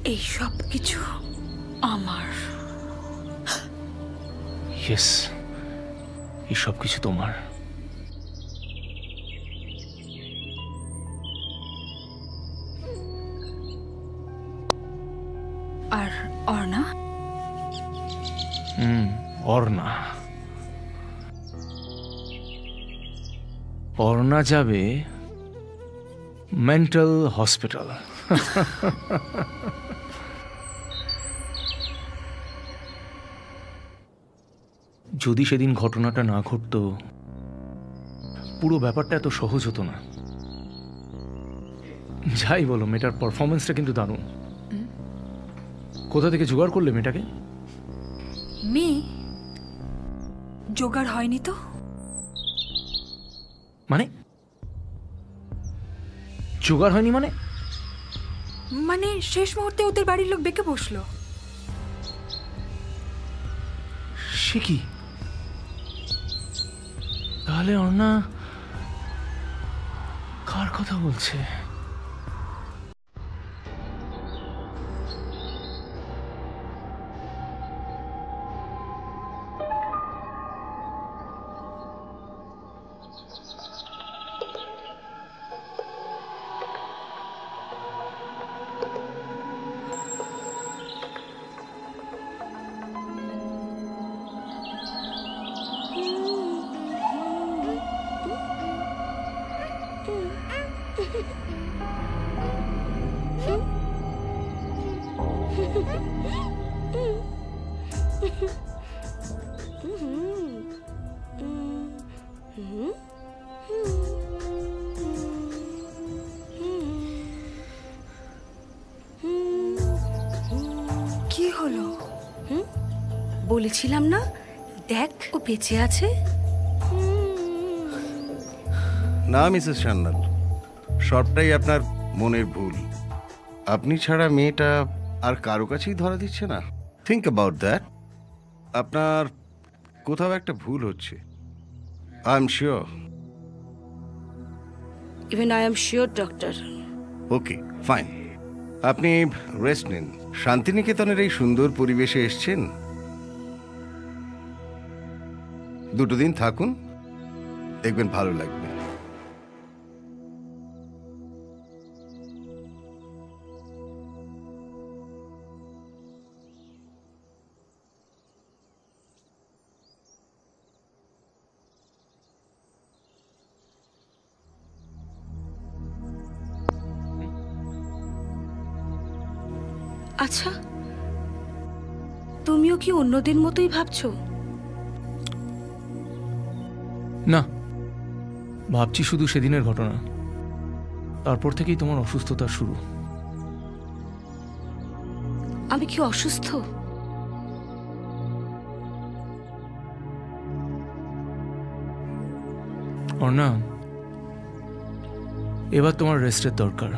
এই সব কিছু আমার। ইয়েস, এই সব কিছু তোমার। আর অর্ণা? অর্ণা অর্ণা যাবে মেন্টাল হসপিটাল। যদি সেদিন ঘটনাটা না ঘটতো, পুরো ব্যাপারটা এত সহজ হতো না। যাই বলো, মেয়েটার পারফরমেন্সটা কিন্তু দারুণ। কোথা থেকে জোগাড় করলে মেয়েটাকে? মেয়ে জোগাড় হয়নি তো। মানে জোগাড় হয়নি মানে? মানে শেষ মুহূর্তে ওদের বাড়ির লোক বেঁকে বসলো। সে কি? তাহলে অর্ণা কার কথা বলছে? কি হলো? বলেছিলাম না, দেখ ও বেঁচে আছে। না মিসেস সান্যাল, সবটাই আপনার মনের ভুল। আপনি ছাড়া মেয়েটা আর কারো কাছেই ধরা দিচ্ছে না। Think about that. আপনার কোথাও একটা ভুল হচ্ছে। I am sure. Even I am sure doctor. Okay, fine. আপনি রেস্ট নিন। শান্তিনিকেতনের এই সুন্দর পরিবেশে এসছেন, 2 দিন থাকুন, দেখবেন ভালো লাগবে। আচ্ছা, তুমিও কি অন্যদের মতোই ভাবছো? না, ভাবছি শুধু সেদিনের ঘটনা। তারপর থেকেই তোমার অসুস্থতা শুরু। আমি কি অসুস্থ? অর্ণা, এবার তোমার রেস্টের দরকার।